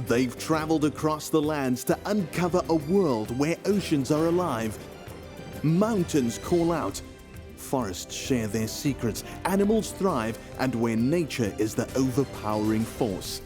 They've traveled across the lands to uncover a world where oceans are alive. Mountains call out. Forests share their secrets, animals thrive, and where nature is the overpowering force.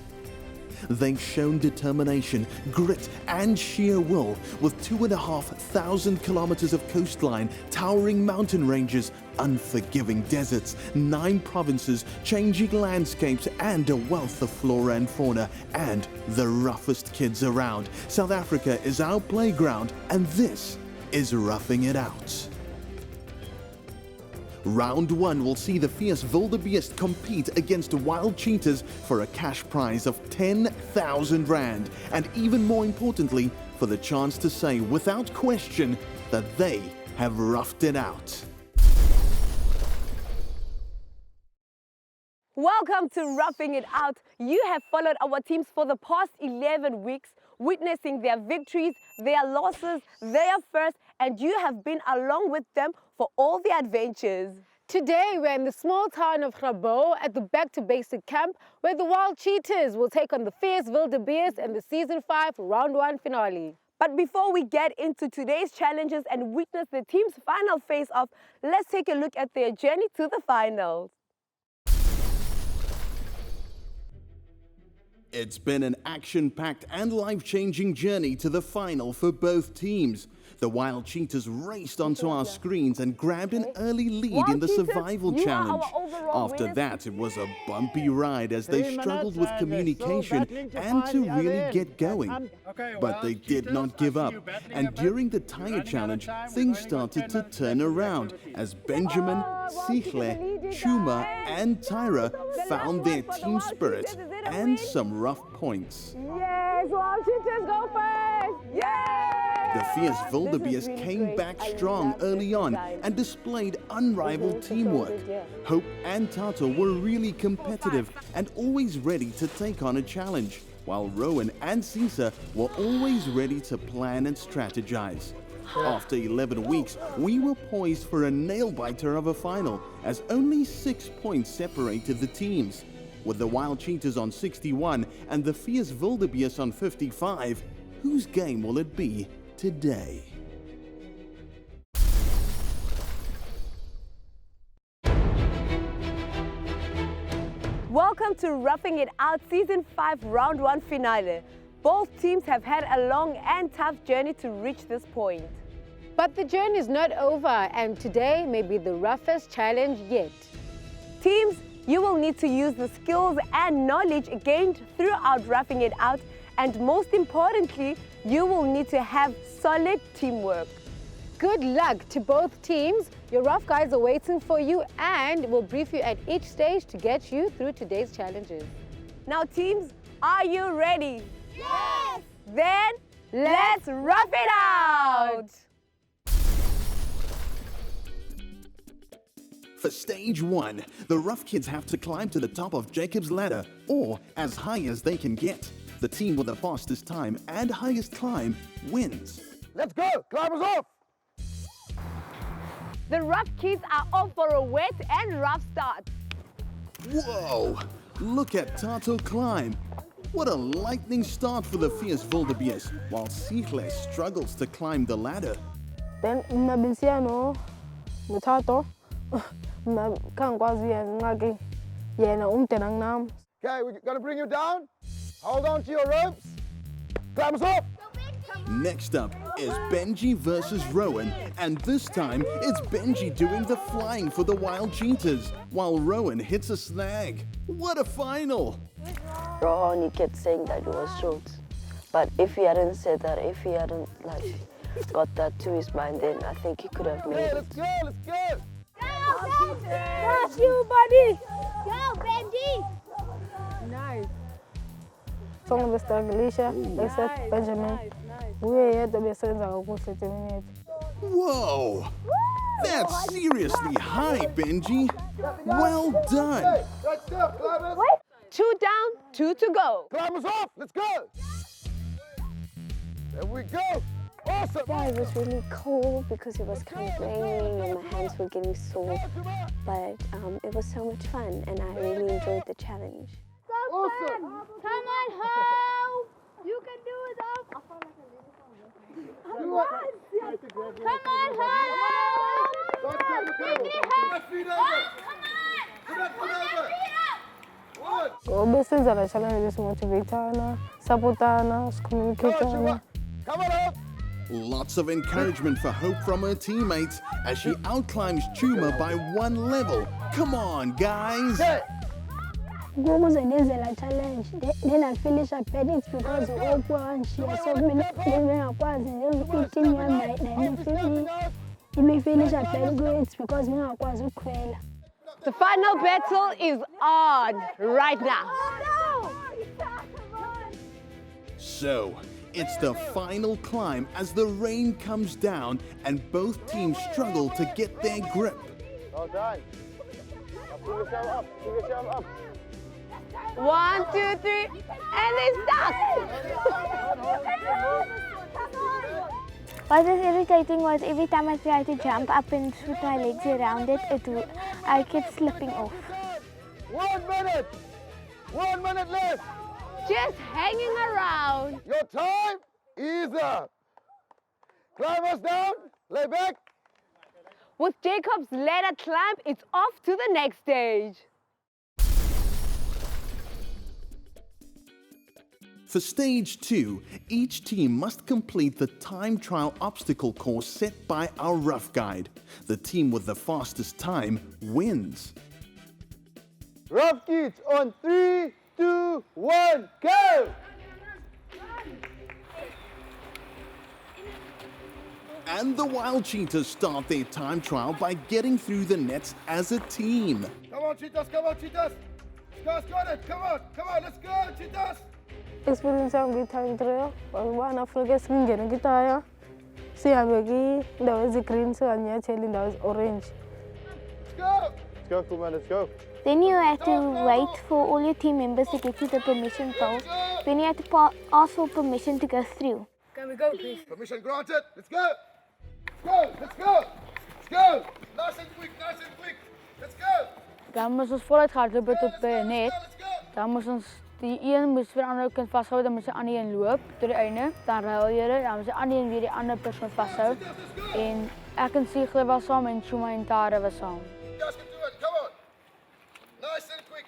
They've shown determination, grit, and sheer will with 2,500 kilometers of coastline, towering mountain ranges, unforgiving deserts, 9 provinces, changing landscapes, and a wealth of flora and fauna, and the roughest kids around. South Africa is our playground, and this is Roughing It Out. Round 1 will see the fierce wildebeest compete against wild cheetahs for a cash prize of 10,000 rand, and even more importantly, for the chance to say without question that they have roughed it out. Welcome to Roughing It Out. You have followed our teams for the past 11 weeks, witnessing their victories, their losses, their firsts, and you have been along with them for all the adventures. Today, we're in the small town of Grabo at the Back to Basic camp, where the wild cheetahs will take on the fierce wildebeest in the Season 5 Round 1 finale. But before we get into today's challenges and witness the team's final face-off, let's take a look at their journey to the finals. It's been an action-packed and life-changing journey to the final for both teams. The wild cheetahs raced onto our screens and grabbed an early lead in the survival challenge. After that, it was a bumpy ride as they struggled with communication and to really get going. But they did not give up, and during the tire challenge, things started to turn around as Benjamin, Sihle, Chuma and Tyra found their team spirit and some rough points. Yes, wild cheetahs go first! Yes! The fierce wildebeest came back strong early on and displayed unrivaled teamwork. Hope and Tato were really competitive and always ready to take on a challenge, while Rowan and Cesar were always ready to plan and strategize. After 11 weeks, we were poised for a nail-biter of a final, as only 6 points separated the teams. With the wild cheetahs on 61 and the fierce wildebeest on 55, whose game will it be today? Welcome to Roughing It Out Season 5 Round 1 finale. Both teams have had a long and tough journey to reach this point. But the journey is not over, and today may be the roughest challenge yet. Teams, you will need to use the skills and knowledge gained throughout Roughing It Out, and most importantly, you will need to have solid teamwork. Good luck to both teams. Your rough guides are waiting for you and will brief you at each stage to get you through today's challenges. Now teams, are you ready? Yes! Then let's rough it out! For stage 1, the rough kids have to climb to the top of Jacob's ladder, or as high as they can get. The team with the fastest time and highest climb wins. Let's go! Climbers off! The rough kids are off for a wet and rough start. Whoa! Look at Tato climb. What a lightning start for the fierce wildebeest, while Sihle struggles to climb the ladder. Then Mabisiano, Mutato, Kangwazi Yena Umtenangnam. Okay, we're gonna bring you down. Hold on to your ropes. Climbers off! Next up is Benji versus Rowan, and this time it's Benji doing the flying for the wild cheetahs, while Rowan hits a snag. What a final! Rowan, he kept saying that it was short, but if he hadn't said that, if he hadn't got that to his mind, then I think he could have made it. Let's go, let's go! Go, That's you, buddy! Go, Benji! Nice. Some of the Alicia, except Benjamin. We had to be sent out for 30 minutes. Whoa! That's seriously high, Benji. Well done. Right step, climbers. 2 down, 2 to go. Climbers off, let's go. There we go. Awesome. Yeah, it was really cold because it was kind of raining and my hands were getting sore, but it was so much fun and I really enjoyed the challenge. Awesome. Come on, Ho! You can do it, Up. Come on, Ngoba senza la challenge simotivatana, supportana, communicatana. Come on up. Lots of encouragement for Hope from her teammates as she outclimbs Chuma by 1 level. Come on, guys! Ukuze ndenze la challenge, then I finish at bed, it's because of Hope and she has so many ngakwazi nje team yami I finish at bed, it's because ngakwazi ukukhwela. The final battle is on right now. So, it's the final climb as the rain comes down and both teams struggle to get their grip. Well done. Pull yourself up. Pull yourself up. 1, 2, 3, and they stuck. What was irritating was every time I tried to jump up and put my legs around it, I kept slipping off. 1 minute. 1 minute left. Just hanging around. Your time is up. Climb us down. Lay back. With Jacob's ladder climb, it's off to the next stage. For stage 2, each team must complete the time trial obstacle course set by our rough guide. The team with the fastest time wins. Rough kids on 3, 2, 1, go! And the Wild Cheetahs start their time trial by getting through the nets as a team. Come on, Cheetahs, come on, Cheetahs. Scott's got it, come on, let's go, Cheetahs. Experience with time trial, one Africa singing guitar. See, I'm there was a green, so I'm here telling there was orange. Let's go! Let's go, cool man, let's go. Then you had to wait for all your team members to get to the permission pole. Then you had to ask for permission to go through. Can we go, please? Permission granted, let's go! Let's go! Let's go! Nice and quick, let's go! Dan moest ons voluit hardloop het op net. Let's go! Dan moest ons die een moest vir die ander kind vashou, dan moest die ander een loop tot die einde. Dan ruil julle, dan moest die ander een weer die ander persoon vashou. En ek en Siegel was saam en Chuma en Tara was saam. You guys can do it, come on! Nice and quick,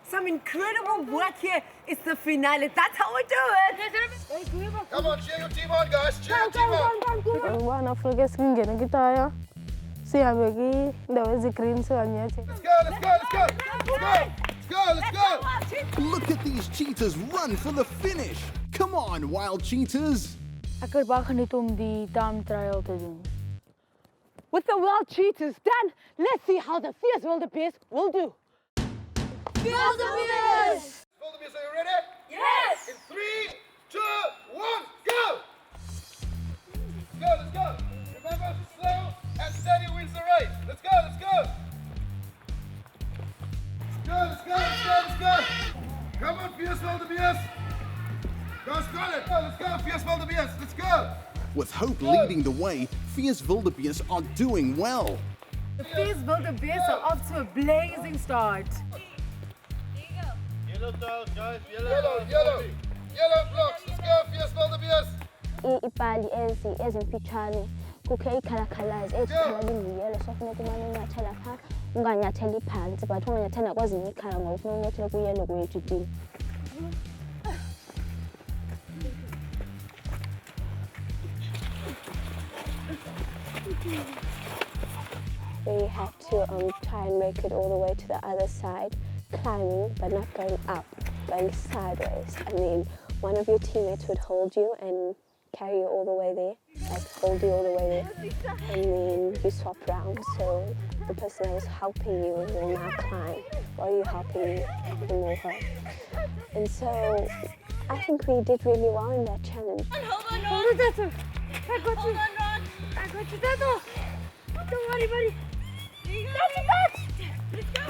Some incredible work here. It's the finale. That's how we do it. Come on, cheer your team on, guys. Cheer your team on. One Africa singing guitar. See, I'm there was a green, so I'm here. Let's go. Look at these cheetahs run for the finish. Come on, Wild Cheetahs. Ek het baie geniet om die time trial te doen. With the Wild Cheetahs done, let's see how the Fierce Wildebeest will do. Wildebeest, are you ready? Yes! In 3, 2, 1, go! Let's go. Remember, slow and steady wins the race. Let's go. Let's go. Come on, Fierce Wildebeest. Guys, got it. Let's go, Fierce Wildebeest. Let's go. With Hope leading the way, Fierce Wildebeest are doing well. The Fierce Wildebeest are off to a blazing start. Yellow tiles, guys. Yellow blocks. Let's go, Fierce Wildebeest. Ipali ezimfitshane kukho iikhalakalazi ezikhala lingiyelo sofuneka umane unyathela phaa unganyatheli phantsi but unganyathela kwezinye iikhala ngoba ufuna unyathela kuyelo kwethu team. We had to try and make it all the way to the other side, climbing but not going up, going sideways. I mean, one of your teammates would hold you and carry you all the way there, like hold you all the way there, and then you swap round. So the person that was helping you will now climb while you're helping the mover. And so I think we did really well in that challenge. Hold it, Tato. I got you. I got you, Tato. Don't worry, buddy. Let's go.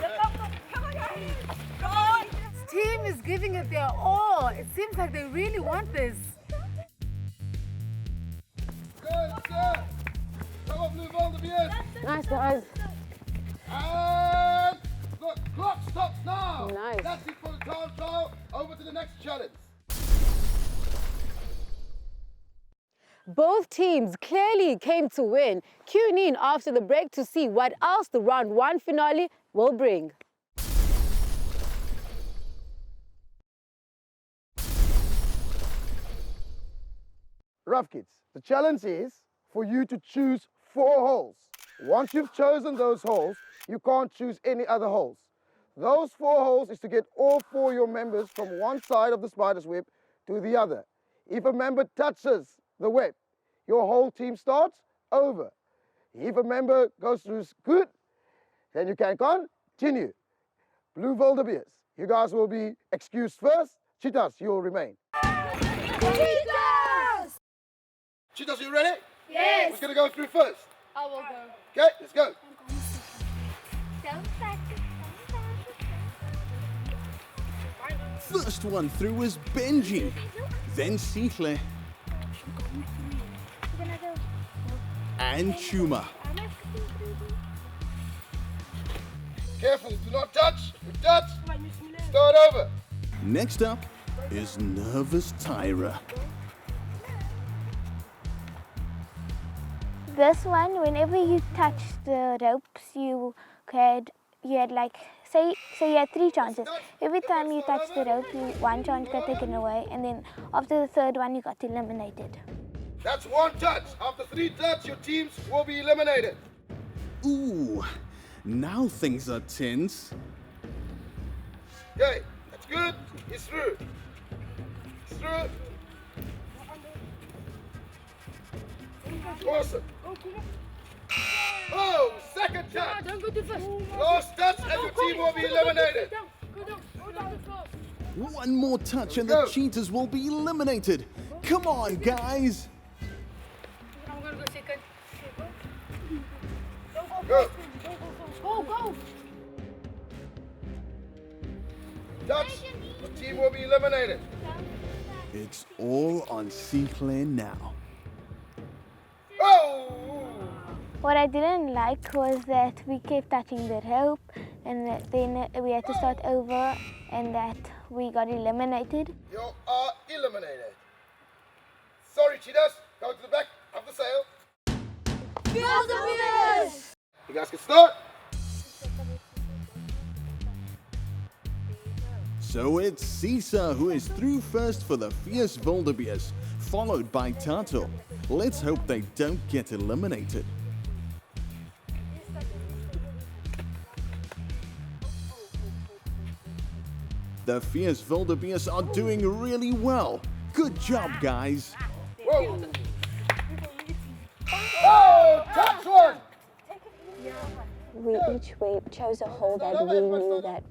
Come on, guys. This team is giving it their all. It seems like they really want this. Let's go. Come on, Blue Wildebeest. Nice, guys. And the clock stops now. Nice. That's it for the time trial. Over to the next challenge. Both teams clearly came to win. Tune in after the break to see what else the round 1 finale will bring. Rough kids, the challenge is for you to choose 4 holes. Once you've chosen those holes, you can't choose any other holes. Those 4 holes is to get all 4 of your members from one side of the spider's web to the other. If a member touches the web, your whole team starts over. If a member goes through good, then you can continue. Blue wildebeest, you guys will be excused first. Cheetahs, you will remain. Cheetahs! Cheetahs, you ready? Yes. Who's going to go through first? I will go. Okay, let's go. First one through was Benji, then Sihle, and Chuma. Careful, do not touch. If you touch, start over. Next up is Nervous Tyra. This one, whenever you touch the ropes, you had like, say you had 3 chances. Every time you touch the rope, one chance got taken away, and then after the 3rd one, you got eliminated. That's 1 touch. After 3 touch, your teams will be eliminated. Ooh, now things are tense. Okay, that's good. He's through. He's through. Awesome. Oh, 2nd touch. Don't go too fast. Last touch and your team will be eliminated. Go down too fast. One more touch and the cheaters will be eliminated. Come on, guys. I'm gonna go second. Go. Go. Touch. Your team will be eliminated. It's all on Sihle now. Oh! What I didn't like was that we kept touching the rope, and then we had to start over, and that we got eliminated. You are eliminated. Sorry, cheetahs. Go to the back of the sail. You guys can start. So it's Sisa who is through first for the Fierce Wildebeest, followed by Tato. Let's hope they don't get eliminated. The Fierce Wildebeest are doing really well. Good job, guys. Whoa. Oh, touch one. We each chose a hole that we knew that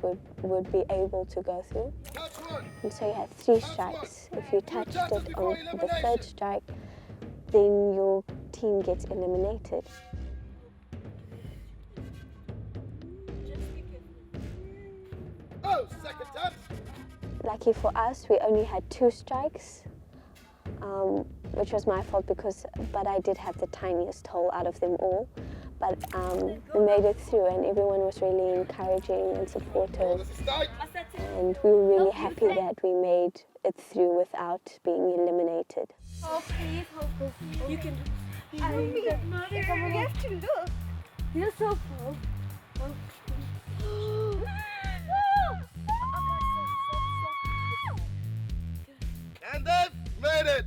would be able to go through. Touch one. And so you had 3 strikes. If you touched it on the 3rd strike, then your team gets eliminated. Oh, 2nd touch. Lucky for us, we only had 2 strikes, which was my fault but I did have the tiniest hole out of them all. But we made it through, and everyone was really encouraging and supportive. And we were really happy that we made it through without being eliminated. Oh, please, you can. You have to look. You're so cool. And they've made it.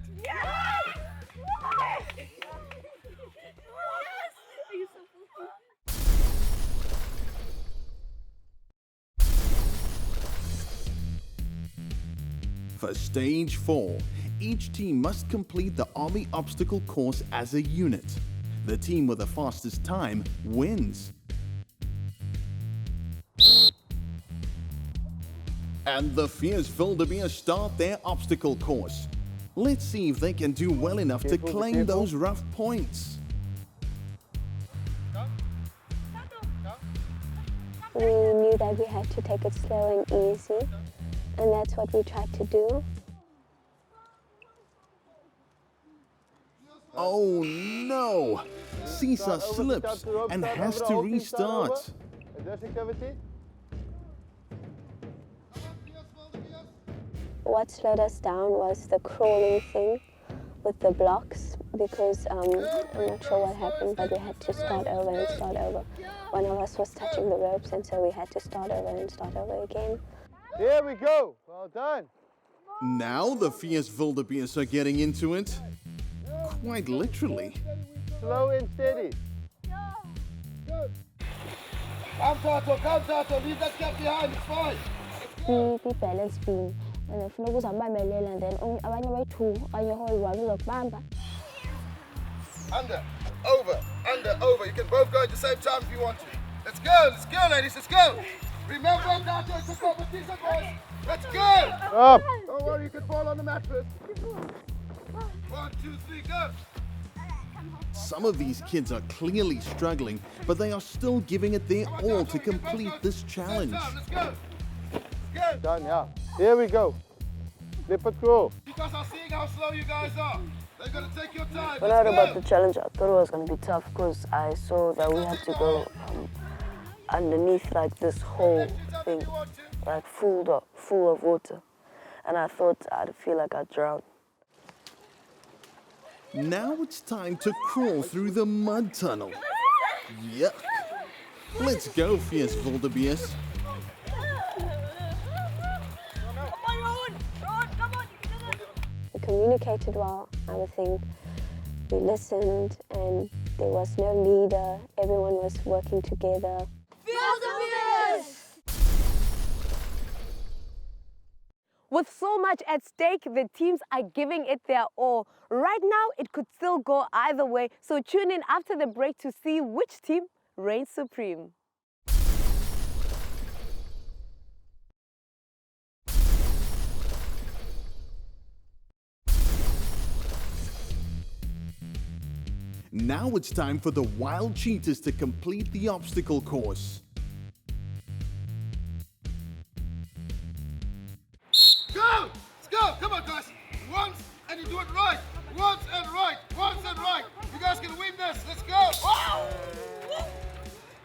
For stage 4, each team must complete the army obstacle course as a unit. The team with the fastest time wins. And the Fierce Wildebeest start their obstacle course. Let's see if they can do well enough to claim those rough points. We knew that we had to take it slow and easy, and that's what we tried to do. Oh no! Sisa slips and has to restart. What slowed us down was the crawling thing with the blocks, because I'm not sure what happened, but we had to start over and start over. One of us was touching the ropes, and so we had to start over and start over again. There we go. Well done. Now the fierce wildebeest are getting into it. Quite literally. Slow and steady. Come, Tato, leave that gap behind, it's fine. The balance beam. And if no goes on by my lane, and then only I way two on your whole one look bamba. Under, over. You can both go at the same time if you want to. Let's go, ladies, let's go. Remember, Tato, it's a competition, boys. Let's go. Up. Don't worry, you can fall on the mattress. 1, 2, 3, go. Some of these kids are clearly struggling, but they are still giving it their all to complete this challenge. Let's go. Done, yeah. Here we go. Flip it through. Because I'm seeing how slow you guys are. They're going to take your time. When I heard about the challenge, I thought it was going to be tough because I saw that we had to go underneath like this whole thing, like full of water. And I thought I'd feel like I'd drown. Now it's time to crawl through the mud tunnel. Yuck. Let's go, fierce wildebeest. We communicated well, I would think. We listened, and there was no leader. Everyone was working together. With so much at stake, the teams are giving it their all. Right now, it could still go either way, so tune in after the break to see which team reigns supreme. Now it's time for the wild cheetahs to complete the obstacle course. Go! Let's go! Come on, guys. Once, and you do it right. Once and right. You guys can win this. Let's go. Wow!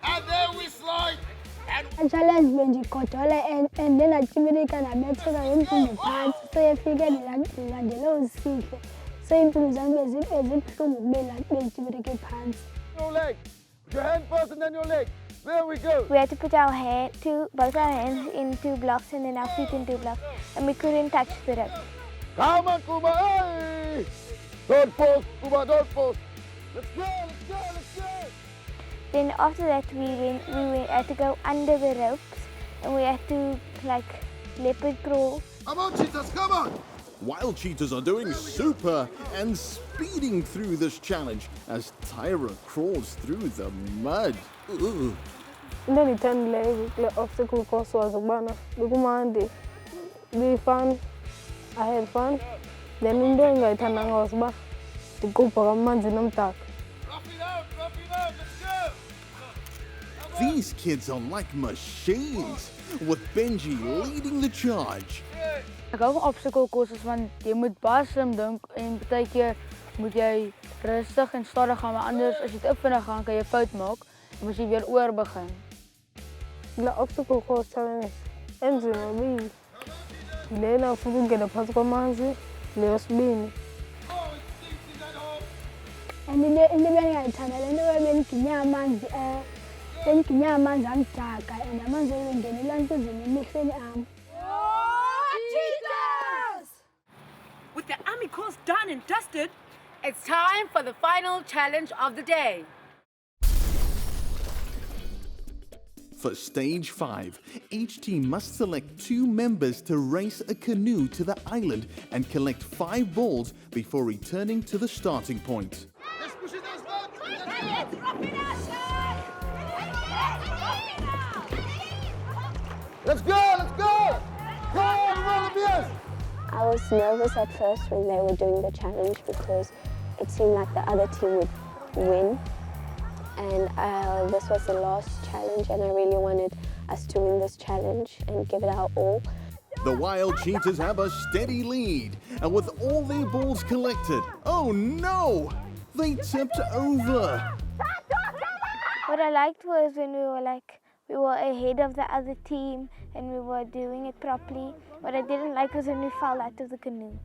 And there we slide. A challenge benjikhodola and then achievika nabetheka ngemfundo phansi seyefike ndilandela usihle seyimpilo zami ezibuhlungu kube benjibeleke phansi. Your leg. Your hand first and then your leg. There we go. We had to put both our hands in 2 blocks and then our feet in 2 blocks, and we couldn't touch the rope. Come on, Kuma. Hey! Don't fall, Kuma, don't fall. Let's go. Then after that we had to go under the ropes, and we had to like leopard crawl. Come on, cheetahs, come on. Wild cheetahs are doing super and speeding through this challenge as Tyra crawls through the mud. Ugh. Into endiyithandileyo kule obstacle course was ukubana bekumandi, be-fun, I had fun. Then into endingayithandanga was uba ndiqubha kamanzi nomdaka. Rough it out, let's go. These kids are like machines, with Benji leading the charge. Ek hou van obstacle courses want jy moet baie slim dink en baie keer moet jy rustig en stadig gaan, maar anders as jy te vinnig gaan kan jy fout maak en moet jy weer oor begin. Kule obstacle course challenge enzima bili. Lena ufuna ukungena phansi kwamanzi, le yesibini. And into bendingayithanda le nto bengiginya amanzi amdaka and amanzi engenela ntuzini emehlweni am. With the army course done and dusted, it's time for the final challenge of the day. For stage 5, each team must select 2 members to race a canoe to the island and collect 5 balls before returning to the starting point. Let's push it down. Let's go. Come on, wildebeest. I was nervous at first when they were doing the challenge because it seemed like the other team would win. And this was the last challenge, and I really wanted us to win this challenge and give it our all. The wild cheetahs have a steady lead, and with all their balls collected, oh no! They tipped over. What I liked was when we were ahead of the other team and we were doing it properly. What I didn't like was when we fell out of the canoe.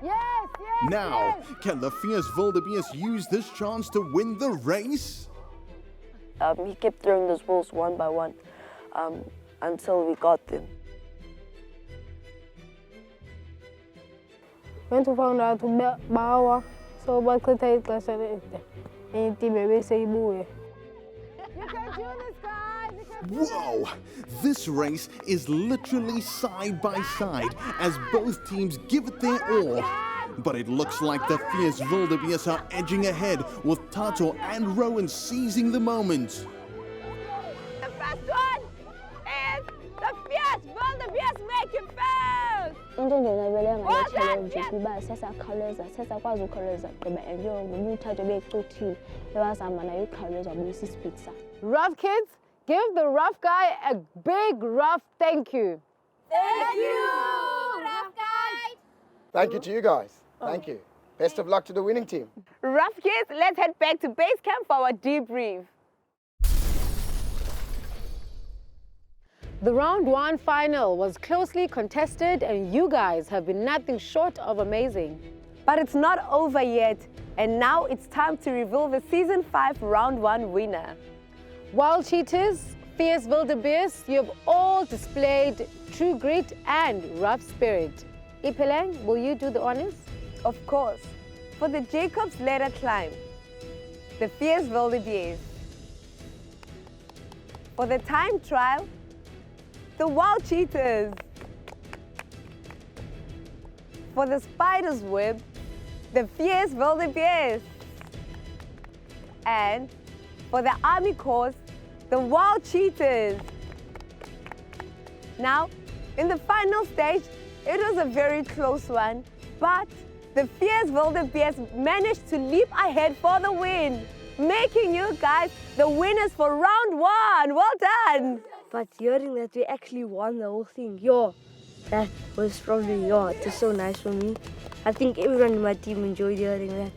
Yes, yes, Now, yes. can the fierce wildebeest use this chance to win the race? He kept throwing those balls one by one until we got them. When to found out bawa, so bakletay ixesha elide. Itim bebeseyibuye. You can do this, guys. You can do Whoa! This race is literally side by side as both teams give it their all. But it looks like the fierce wildebeest are edging ahead with Tato and Rowan seizing the moment. The first one is the fierce wildebeest making first. Into ndinabele ngale-challenge kuba sesakhawuleza sesakwazi ukhawuleza gqiba and njengoba uthathe beyicuthile ebazama nayo ukhawuleza buyisa ispeed sakhe. Rough kids, give the rough guy a big rough thank you. Thank you, rough guy. Thank you to you guys. Thank you. Best of luck to the winning team. Rough kids, let's head back to base camp for our debrief. The round 1 final was closely contested and you guys have been nothing short of amazing. But it's not over yet, and now it's time to reveal the season 5 round 1 winner. Wild cheetahs, fierce wildebeest, you have all displayed true grit and rough spirit. Ipelang, will you do the honors? Of course, for the Jacob's Ladder climb, the fierce wildebeest. For the time trial, the wild cheetahs. For the spider's web, the fierce wildebeest. And for the army course, the wild cheetahs. Now, in the final stage, it was a very close one, but the fierce wildebeest managed to leap ahead for the win, making you guys the winners for round 1. Well done! But hearing that we actually won the whole thing, that was probably, it was so nice for me. I think everyone in my team enjoyed hearing that.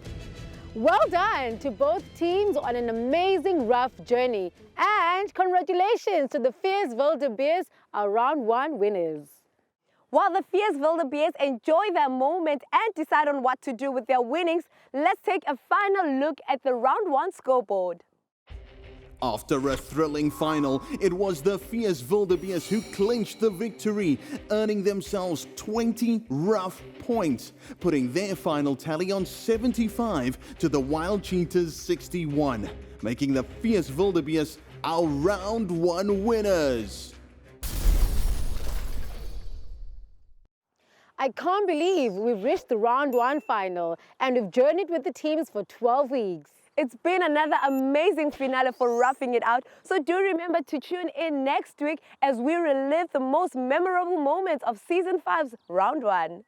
Well done to both teams on an amazing rough journey. And congratulations to the fierce wildebeest, our round 1 winners. While the fierce wildebeest enjoy their moment and decide on what to do with their winnings, let's take a final look at the round 1 scoreboard. After a thrilling final, it was the fierce wildebeest who clinched the victory, earning themselves 20 rough points, putting their final tally on 75 to the wild cheetahs 61, making the fierce wildebeest our round 1 winners. I can't believe we've reached the round 1 final and we've journeyed with the teams for 12 weeks. It's been another amazing finale for Roughing It Out, so do remember to tune in next week as we relive the most memorable moments of Season 5's Round 1.